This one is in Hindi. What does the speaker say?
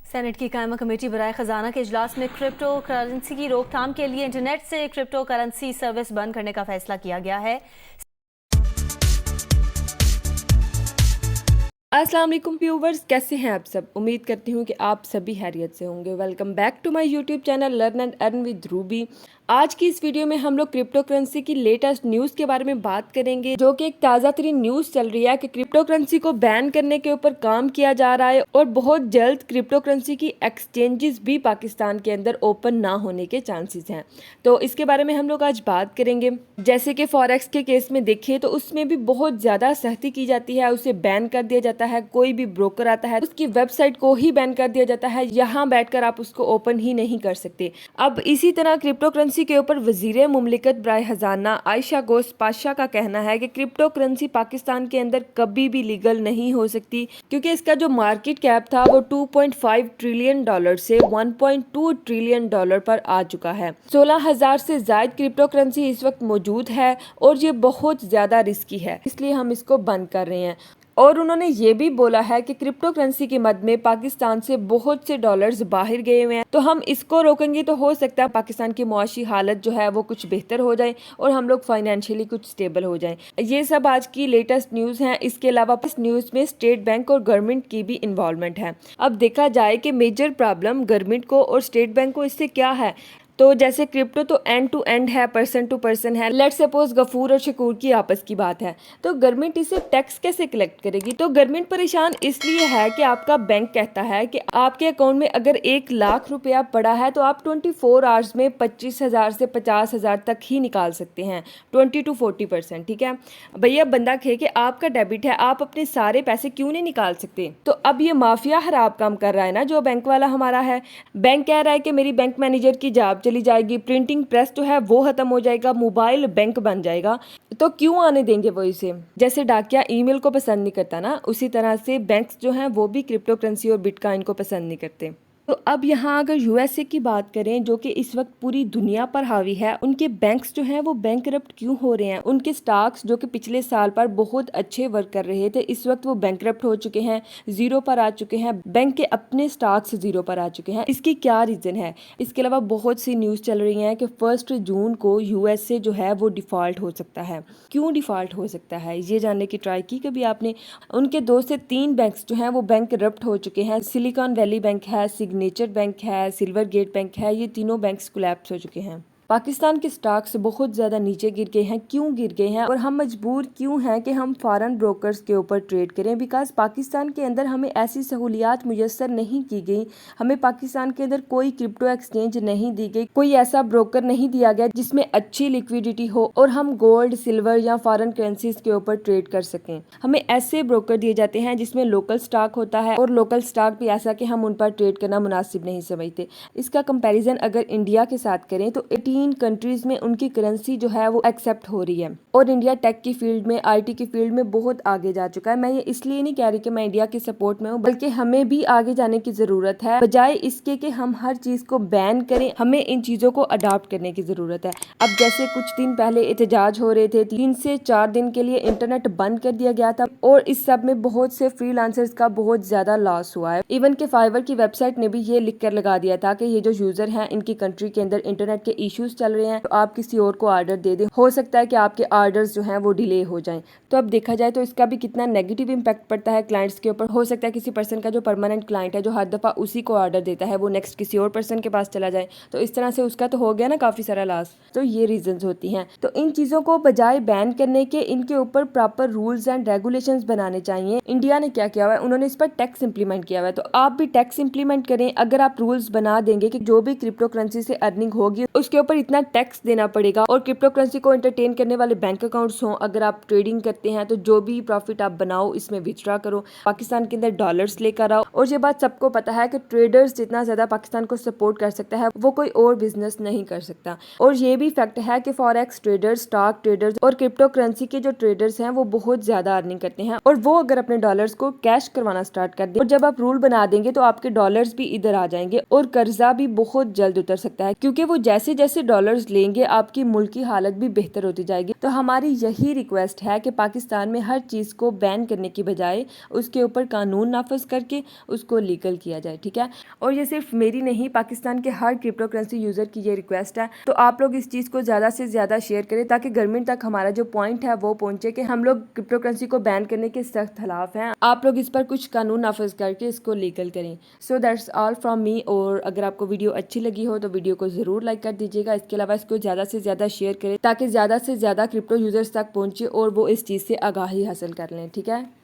सेनेट की कायमा कमेटी बराए खजाना के इजलास में क्रिप्टो करेंसी की रोकथाम के लिए इंटरनेट से क्रिप्टो करेंसी सर्विस बंद करने का फैसला किया गया है। अस्सलाम वालेकुम व्यूवर्स, कैसे हैं आप सब। उम्मीद करती हूँ कि आप सभी हैरियत से होंगे। Welcome back to my YouTube channel learn and earn with Ruby. आज की इस वीडियो में हम लोग क्रिप्टो करेंसी की लेटेस्ट न्यूज़ के बारे में बात करेंगे, जो कि एक ताज़ा तरीन न्यूज़ चल रही है कि क्रिप्टो करेंसी को बैन करने के ऊपर काम किया जा रहा है और बहुत जल्द क्रिप्टो करेंसी की एक्सचेंजेस भी पाकिस्तान के अंदर ओपन ना होने के चांसेस हैं। तो इसके बारे में हम लोग आज बात करेंगे। जैसे कि फॉरेक्स के केस में देखिए तो उसमें भी बहुत ज़्यादा सख्ती की जाती है, उसे बैन कर दिया जाता है। कोई भी ब्रोकर आता है उसकी वेबसाइट को ही बैन कर दिया जाता है, यहाँ बैठकर आप उसको ओपन ही नहीं कर सकते। अब इसी तरह क्रिप्टो करेंसी के ऊपर वजीर मुमलिकत बराए खजाना आयशा गोस पाशा का कहना है कि क्रिप्टो करेंसी पाकिस्तान के अंदर कभी भी लीगल नहीं हो सकती, क्योंकि इसका जो मार्केट कैप था वो 2.5 ट्रिलियन डॉलर से 1.2 ट्रिलियन डॉलर पर आ चुका है। 16,000 से ज्यादा क्रिप्टो करेंसी इस वक्त मौजूद है और ये बहुत ज्यादा रिस्की है, इसलिए हम इसको बंद कर रहे हैं। और उन्होंने ये भी बोला है कि क्रिप्टो करेंसी की मद में पाकिस्तान से बहुत से डॉलर्स बाहर गए हुए हैं, तो हम इसको रोकेंगे तो हो सकता है पाकिस्तान की मुआशी हालत जो है वो कुछ बेहतर हो जाए और हम लोग फाइनेंशियली कुछ स्टेबल हो जाएं। ये सब आज की लेटेस्ट न्यूज़ हैं। इसके अलावा इस न्यूज़ में स्टेट बैंक और गवर्नमेंट की भी इन्वॉल्वमेंट है। अब देखा जाए कि मेजर प्रॉब्लम गवर्नमेंट को और स्टेट बैंक को इससे क्या है। तो जैसे क्रिप्टो तो एंड टू एंड है, पर्सन टू पर्सन है। लेट्स सपोज गफूर और शकूर की आपस की बात है, तो गवर्नमेंट इसे टैक्स कैसे कलेक्ट करेगी। तो गवर्नमेंट परेशान इसलिए है कि आपका बैंक कहता है कि आपके अकाउंट में अगर 1 लाख रुपया पड़ा है तो आप 24 आवर्स में 25,000 से 50,000 तक ही निकाल सकते हैं, 20 to 40%। ठीक है भैया, बंदा कहे कि आपका डेबिट है, आप अपने सारे पैसे क्यों नहीं निकाल सकते। तो अब ये माफिया खराब काम कर रहा है ना जो बैंक वाला हमारा है। बैंक कह रहा है कि मेरी बैंक मैनेजर की जॉब चली जाएगी, प्रिंटिंग प्रेस जो है वो खत्म हो जाएगा, मोबाइल बैंक बन जाएगा, तो क्यों आने देंगे वो इसे। जैसे डाकिया ईमेल को पसंद नहीं करता ना, उसी तरह से बैंक्स जो हैं वो भी क्रिप्टो करेंसी और बिटकॉइन को पसंद नहीं करते। तो अब यहाँ अगर यूएसए की बात करें, जो कि इस वक्त पूरी दुनिया पर हावी है, उनके बैंक्स जो हैं वो बैंकरप्ट क्यों हो रहे हैं। उनके स्टॉक्स जो कि पिछले साल पर बहुत अच्छे वर्क कर रहे थे, इस वक्त वो बैंकरप्ट हो चुके हैं, जीरो पर आ चुके हैं। बैंक के अपने स्टॉक्स जीरो पर आ चुके हैं। इसकी क्या रीज़न है। इसके अलावा बहुत सी न्यूज़ चल रही हैं कि 1 जून को यूएसए जो है वो डिफ़ॉल्ट हो सकता है। क्यों डिफ़ॉल्ट हो सकता है ये जानने की ट्राई की कभी आपने। उनके 2 से 3 बैंक्स जो हैं वो बैंकरप्ट हो चुके हैं। सिलिकॉन वैली बैंक है, नेचर बैंक है, सिल्वर गेट बैंक है, ये तीनों बैंक्स कोलैप्स हो चुके हैं। पाकिस्तान के स्टॉक्स बहुत ज़्यादा नीचे गिर गए हैं। क्यों गिर गए हैं और हम मजबूर क्यों हैं कि हम फॉरेन ब्रोकर्स के ऊपर ट्रेड करें। बिकॉज पाकिस्तान के अंदर हमें ऐसी सहूलियात मुयस्सर नहीं की गई, हमें पाकिस्तान के अंदर कोई क्रिप्टो एक्सचेंज नहीं दी गई, कोई ऐसा ब्रोकर नहीं दिया गया जिसमें अच्छी लिक्विडिटी हो और हम गोल्ड, सिल्वर या फॉरेन करेंसीज के ऊपर ट्रेड कर सकें। हमें ऐसे ब्रोकर दिए जाते हैं जिसमें लोकल स्टॉक होता है, और लोकल स्टॉक भी ऐसा कि हम उन पर ट्रेड करना मुनासिब नहीं समझते। इसका कंपैरिजन अगर इंडिया के साथ करें तो 18 कंट्रीज में उनकी करेंसी जो है वो एक्सेप्ट हो रही है, और इंडिया टेक की फील्ड में, आईटी की फील्ड में बहुत आगे जा चुका है। मैं ये इसलिए नहीं कह रही कि मैं इंडिया की सपोर्ट में हूँ, बल्कि हमें भी आगे जाने की जरूरत है। बजाय इसके कि हम हर चीज को बैन करें, हमें इन चीजों को अडॉप्ट करने की जरूरत है। अब जैसे कुछ दिन पहले एहतजाज हो रहे थे, 3 से 4 दिन के लिए इंटरनेट बंद कर दिया गया था, और इस सब में बहुत से फ्रीलांसर्स का बहुत ज्यादा लॉस हुआ है। इवन के फाइवर की वेबसाइट ने भी ये लिख कर लगा दिया था कि ये जो यूजर हैं इनकी कंट्री के अंदर इंटरनेट के इश्यूज चल रहे हैं, तो आप किसी और को ऑर्डर दे दें, हो सकता है कि आपके ऑर्डर्स जो हैं वो डिले हो जाएं। तो अब देखा जाए तो इसका भी कितना नेगेटिव इंपैक्ट पड़ता है क्लाइंट्स के ऊपर। हो सकता है किसी पर्सन का जो परमानेंट क्लाइंट है, जो हर दफ़ा उसी को ऑर्डर देता है, वो नेक्स्ट किसी और पर्सन के पास चला जाए, तो इस तरह से उसका तो हो गया ना काफ़ी सारा लॉस। तो ये रीजंस होती हैं। तो इन चीज़ों को बजाय बैन करने के, इनके ऊपर प्रॉपर रूल्स एंड रेगुलेशंस बनाने चाहिए। इंडिया ने क्या किया हुआ है, उन्होंने इस पर टैक्स इंप्लीमेंट किया हुआ है, तो आप भी टैक्स इंप्लीमेंट करें। अगर आप रूल्स बना देंगे कि जो भी क्रिप्टो करेंसी से अर्निंग होगी उसके ऊपर इतना टैक्स देना पड़ेगा, और क्रिप्टो करेंसी को एंटरटेन करने वाले बैंक अकाउंट्स हों, अगर आप ट्रेडिंग करते हैं तो जो भी प्रॉफिट आप बनाओ इसमें विथड्रॉ करो, पाकिस्तान के अंदर डॉलर्स लेकर आओ। और ये बात सबको पता है कि ट्रेडर्स जितना ज्यादा पाकिस्तान को सपोर्ट कर सकता है वो कोई और बिजनेस नहीं कर सकता। और ये भी फैक्ट है कि फॉरेक्स ट्रेडर्स, स्टॉक ट्रेडर्स और क्रिप्टो करेंसी के जो ट्रेडर्स हैं वो बहुत ज्यादा अर्निंग करते हैं, और वो अगर अपने डॉलर्स को कैश करवाना स्टार्ट कर दें, और जब आप रूल बना देंगे तो आपके डॉलर्स भी इधर आ जाएंगे और कर्जा भी बहुत जल्द उतर सकता है, क्योंकि वो जैसे जैसे डॉलर्स लेंगे आपकी मुल्क की हालत भी बेहतर होती जाएगी। तो हमारी यही रिक्वेस्ट है कि पाकिस्तान में हर चीज़ को बैन करने की बजाय उसके ऊपर कानून नाफज करके उसको लीगल किया जाए, ठीक है। और ये सिर्फ मेरी नहीं, पाकिस्तान के हर क्रिप्टो करेंसी यूज़र की ये रिक्वेस्ट है। तो आप लोग इस चीज़ को ज़्यादा से ज़्यादा शेयर करें ताकि गवर्नमेंट तक हमारा जो पॉइंट है वो पहुंचे कि हम लोग क्रिप्टो करेंसी को बैन करने के सख्त खिलाफ हैं। आप लोग इस पर कुछ कानून नाफज करके इसको लीगल करें। So that's all from me. और अगर आपको वीडियो अच्छी लगी हो तो वीडियो को ज़रूर लाइक कर दीजिएगा। इसके अलावा इसको ज़्यादा से ज़्यादा शेयर करें ताकि ज़्यादा से ज़्यादा क्रिप्टो यूज़र्स तक पहुँचे और वो इस चीज़ से आगाही हासिल कर लें, ठीक है।